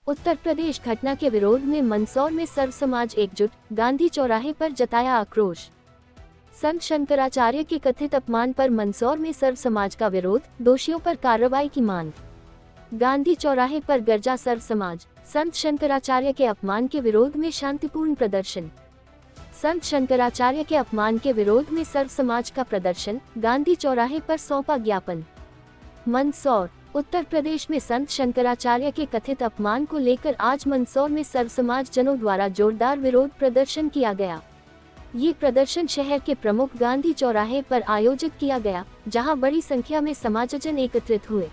उत्तर प्रदेश घटना के विरोध में मंदसौर में सर्व समाज एकजुट, गांधी चौराहे पर जताया आक्रोश। संत शंकराचार्य के कथित अपमान पर मंदसौर में सर्व समाज का विरोध, दोषियों पर कार्रवाई की मांग। गांधी चौराहे पर गरजा सर्व समाज। संत शंकराचार्य के अपमान के विरोध में शांतिपूर्ण प्रदर्शन। संत शंकराचार्य के अपमान के विरोध में सर्व समाज का प्रदर्शन, गांधी चौराहे पर सौंपा ज्ञापन। मंदसौर, उत्तर प्रदेश में संत शंकराचार्य के कथित अपमान को लेकर आज मंदसौर में सर्व समाज जनों द्वारा जोरदार विरोध प्रदर्शन किया गया। ये प्रदर्शन शहर के प्रमुख गांधी चौराहे पर आयोजित किया गया, जहां बड़ी संख्या में समाजजन एकत्रित हुए।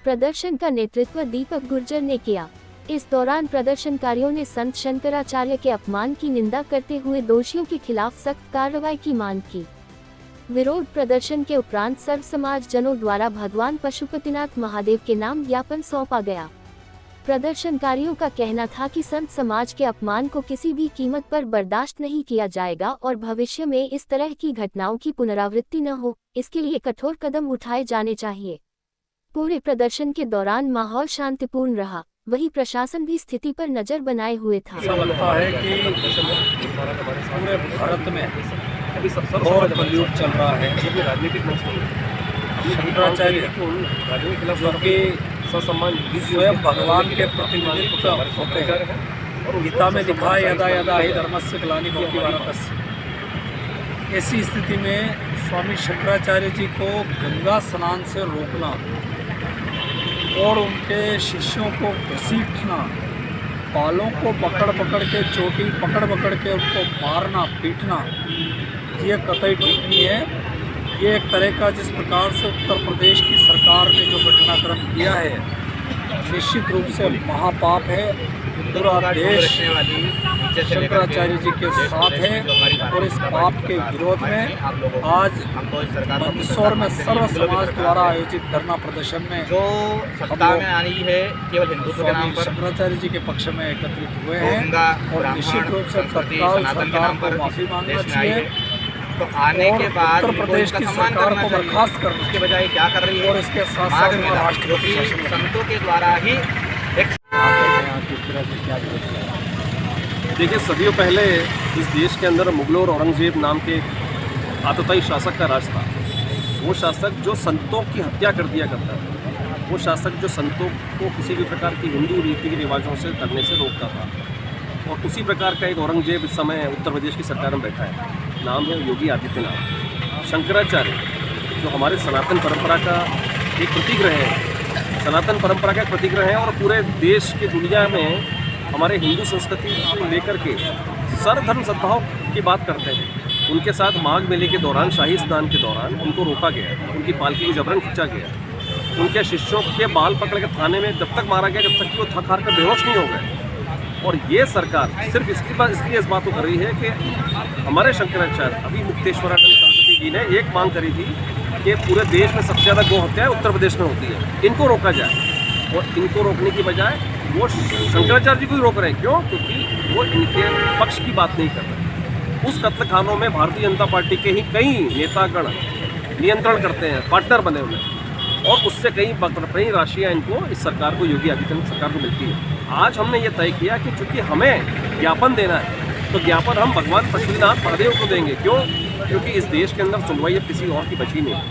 प्रदर्शन का नेतृत्व दीपक गुर्जर ने किया। इस दौरान प्रदर्शनकारियों ने संत शंकराचार्य के अपमान की निंदा करते हुए दोषियों के खिलाफ सख्त कार्रवाई की मांग की। विरोध प्रदर्शन के उपरांत सर्व समाज जनों द्वारा भगवान पशुपतिनाथ महादेव के नाम ज्ञापन सौंपा गया। प्रदर्शनकारियों का कहना था कि संत समाज के अपमान को किसी भी कीमत पर बर्दाश्त नहीं किया जाएगा और भविष्य में इस तरह की घटनाओं की पुनरावृत्ति न हो, इसके लिए कठोर कदम उठाए जाने चाहिए। पूरे प्रदर्शन के दौरान माहौल शांतिपूर्ण रहा, वहीं प्रशासन भी स्थिति पर नजर बनाए हुए था। ऐसा लगता है कि पूरे भारत में और कलयुग चल रहा है। शंकराचार्य जो कि स्वयं भगवान के प्रतिनिधित्व होते हैं। गीता में लिखा है यदा यदा हि धर्मस्य ग्लानिर्भवति भारतस्य। ऐसी स्थिति में स्वामी शंकराचार्य जी को गंगा स्नान से रोकना और उनके शिष्यों को घसीटना, बालों को पकड़ पकड़ के, चोटी पकड़ पकड़ के उनको मारना पीटना, ये कतई ठीक नहीं है। ये एक तरह का जिस प्रकार से उत्तर प्रदेश की सरकार ने जो घटनाक्रम किया है, निश्चित रूप से महापाप है। पूरा देश शंकराचार्य जी के साथ है और इस पाप के विरोध में आज मंदसौर में सर्व समाज द्वारा आयोजित धरना प्रदर्शन में जो सत्ता में आई है केवल हिंदुत्व के नाम पर शंकराचार्य जी के पक्ष में एकत्रित हुए हैं और निश्चित रूप से तत्काल सरकार को माफी मांगना चाहिए। तो आने के बाद उत्तर प्रदेश की सरकार को बर्खास्त करने उसके बजाय क्या कर रही है और इसके साथ साथ जो कि संतों के द्वारा ही एक देखिए, सदियों पहले इस देश के अंदर मुगलों और औरंगजेब नाम के आतताई शासक का राज था। वो शासक जो संतों की हत्या कर दिया करता था, वो शासक जो संतों को किसी भी प्रकार की हिंदू रीति रिवाजों से करने से रोकता था। और उसी प्रकार का एक औरंगजेब इस समय उत्तर प्रदेश की सरकार में बैठा है। नाम है योगी आदित्यनाथ। शंकराचार्य जो हमारे सनातन परंपरा का एक प्रतीक रहे हैं, सनातन परंपरा का प्रतीक रहे हैं और पूरे देश की दुनिया में हमारे हिंदू संस्कृति को लेकर के सर्वधर्म सद्भाव की बात करते हैं। उनके साथ माघ मेले के दौरान, शाही स्नान के दौरान उनको रोका गया, उनकी पालकी को जबरन खींचा गया। उनके शिष्यों के बाल पकड़ के थाने में जब तक मारा गया जब तक कि वो थक हार कर बेहोश नहीं हो गए। और ये सरकार सिर्फ इसलिए इस बात को कर रही है कि हमारे शंकराचार्य अभी मुक्तेश्वरानंद सरस्वती जी ने एक मांग करी थी कि पूरे देश में सबसे ज़्यादा गौ हत्या उत्तर प्रदेश में होती है, इनको रोका जाए। और इनको रोकने की बजाय वो शंकराचार्य जी को ही रोक रहे हैं। क्यों? क्योंकि वो इनके पक्ष की बात नहीं कर रहे। उस कत्लखानों में भारतीय जनता पार्टी के ही कई नेतागण नियंत्रण करते हैं, पार्टनर बने हुए हैं और उससे कई राशियाँ इनको, इस सरकार को, योगी आदित्यनाथ सरकार को मिलती है। आज हमने ये तय किया कि चूँकि हमें ज्ञापन देना है तो ज्ञापन हम भगवान पशुपतिनाथ महादेव को देंगे। क्यों? क्योंकि इस देश के अंदर सुनवाई अब किसी और की बची नहीं है।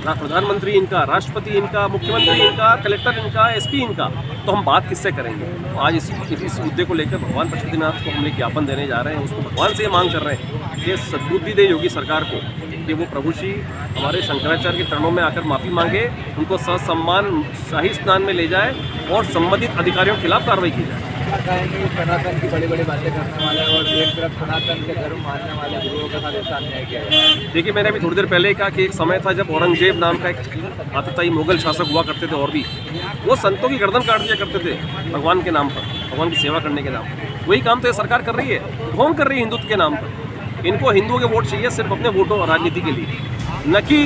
प्रधानमंत्री इनका, राष्ट्रपति इनका, मुख्यमंत्री इनका, कलेक्टर इनका, एसपी इनका, तो हम बात किससे करेंगे? तो आज इस मुद्दे को लेकर भगवान पशुपतिनाथ को हमने ज्ञापन देने जा रहे हैं। उसको भगवान से मांग कर रहे हैं कि सद्बुद्धि दे योगी सरकार को कि वो प्रभु श्री हमारे शंकराचार्य के चरणों में आकर माफ़ी मांगे, उनको ससम्मान शाही स्नान में ले जाए और संबंधित अधिकारियों के खिलाफ कार्रवाई की जाए। सनातन की बड़ी बड़ी बातें करने वाले और एक तरफ सनातन के धर्म मानने वाले गुरुओं के साथ अन्याय किया है। देखिए, मैंने अभी थोड़ी देर पहले कहा कि एक समय था जब औरंगजेब नाम का एक आतताई मुगल शासक हुआ करते थे और भी वो संतों की गर्दन काट दिया करते थे भगवान के नाम पर, भगवान की सेवा करने के नाम पर। वही काम तो ये सरकार कर रही है, ढोंग कर रही है हिंदुत्व के नाम पर। इनको हिंदुओं के वोट चाहिए सिर्फ अपने वोटों और राजनीति के लिए, न कि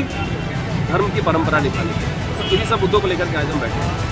धर्म की परंपरा निभाने के। तो इन्हीं सब मुद्दों को लेकर के आज हम बैठे हैं।